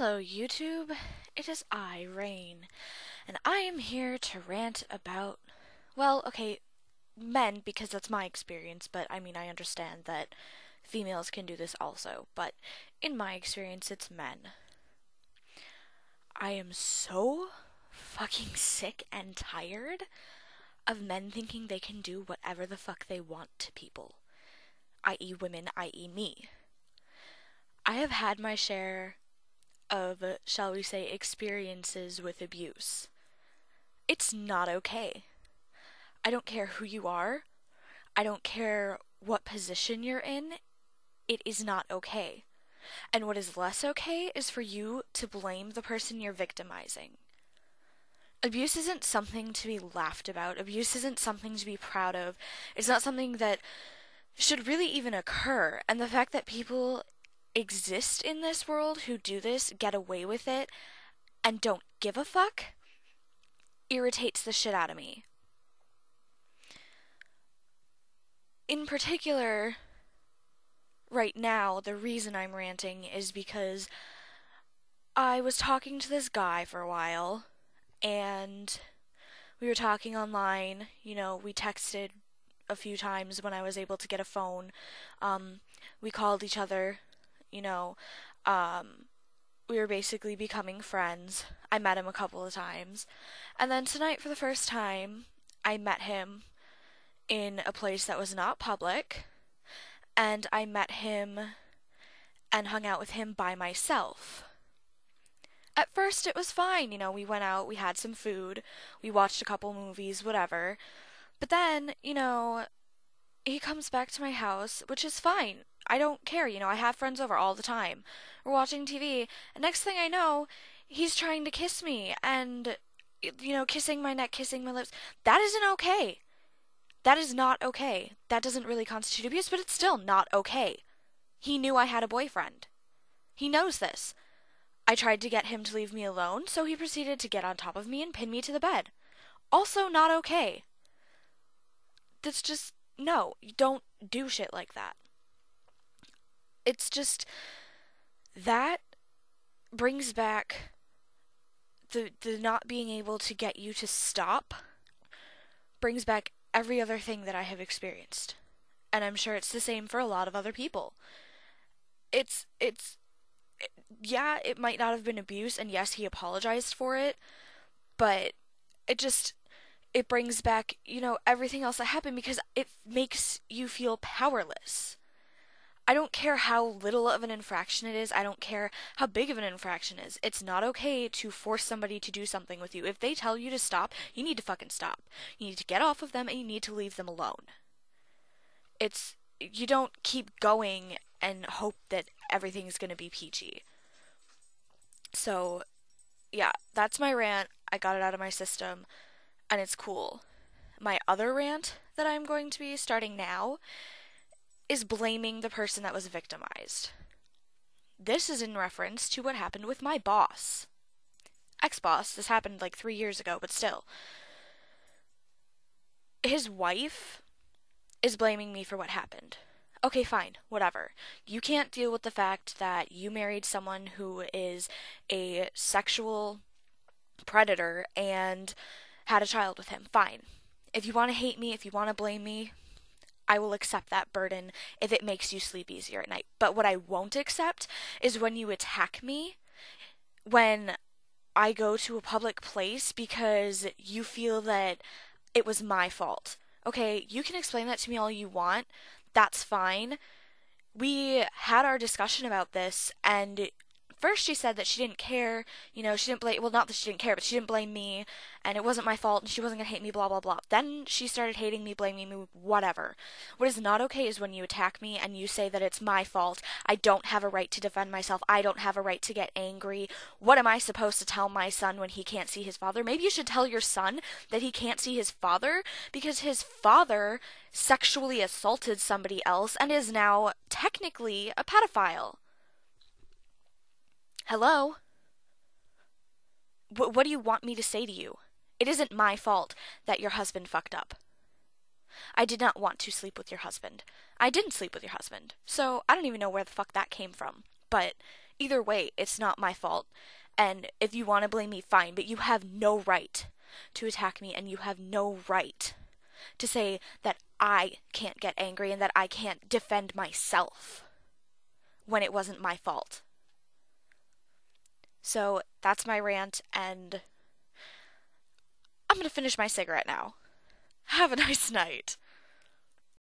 Hello, YouTube. It is I, Rayne, and I am here to rant about, well, okay, men, because that's my experience, but I mean, I understand that females can do this also, but in my experience, it's men. I am so fucking sick and tired of men thinking they can do whatever the fuck they want to people, i.e., women, i.e., me. I have had my share of, shall we say, experiences with abuse. It's not okay. I don't care who you are. I don't care what position you're in. It is not okay. And what is less okay is for you to blame the person you're victimizing. Abuse isn't something to be laughed about. Abuse isn't something to be proud of. It's not something that should really even occur. And the fact that people exist in this world who do this, get away with it, and don't give a fuck irritates the shit out of me. In particular, right now, the reason I'm ranting is because I was talking to this guy for a while, and we were talking online. We texted a few times when I was able to get a phone. Um, we called each other, you know. Um, we were basically becoming friends. I met him a couple of times. And then tonight, for the first time, I met him in a place that was not public, and I met him and hung out with him by myself. At first, it was fine. We went out, we had some food, we watched a couple movies, whatever. But then, he comes back to my house, which is fine. I don't care. I have friends over all the time. We're watching TV, and next thing I know, he's trying to kiss me and, kissing my neck, kissing my lips. That isn't okay. That is not okay. That doesn't really constitute abuse, but it's still not okay. He knew I had a boyfriend. He knows this. I tried to get him to leave me alone, so he proceeded to get on top of me and pin me to the bed. Also not okay. That's just, no, you don't do shit like that. It's just, that brings back the not being able to get you to stop, brings back every other thing that I have experienced. And I'm sure it's the same for a lot of other people. It's yeah, it might not have been abuse, and yes, he apologized for it, but it just, it brings back, everything else that happened because it makes you feel powerless. I don't care how little of an infraction it is. I don't care how big of an infraction it is. It's not okay to force somebody to do something with you. If they tell you to stop, you need to fucking stop. You need to get off of them and you need to leave them alone. You don't keep going and hope that everything's gonna be peachy. So, yeah, that's my rant. I got it out of my system, and it's cool. My other rant that I'm going to be starting now is blaming the person that was victimized. This is in reference to what happened with my boss. Ex-boss, this happened like 3 years ago, but still. His wife is blaming me for what happened. Okay, fine, whatever. You can't deal with the fact that you married someone who is a sexual predator and had a child with him. Fine. If you want to hate me, if you want to blame me, I will accept that burden if it makes you sleep easier at night. But what I won't accept is when you attack me when I go to a public place because you feel that it was my fault. Okay, you can explain that to me all you want. That's fine. We had our discussion about this, and first she said that she didn't care, she didn't blame, well, not that she didn't care, but she didn't blame me, and it wasn't my fault, and she wasn't gonna hate me, blah, blah, blah. Then she started hating me, blaming me, whatever. What is not okay is when you attack me and you say that it's my fault, I don't have a right to defend myself, I don't have a right to get angry. What am I supposed to tell my son when he can't see his father? Maybe you should tell your son that he can't see his father because his father sexually assaulted somebody else and is now technically a pedophile. Hello? What do you want me to say to you? It isn't my fault that your husband fucked up. I did not want to sleep with your husband. I didn't sleep with your husband. So I don't even know where the fuck that came from. But Either way, it's not my fault. And if you want to blame me, fine, but you have no right to attack me, and you have no right to say that I can't get angry and that I can't defend myself when it wasn't my fault. So that's my rant, and I'm gonna finish my cigarette now. Have a nice night.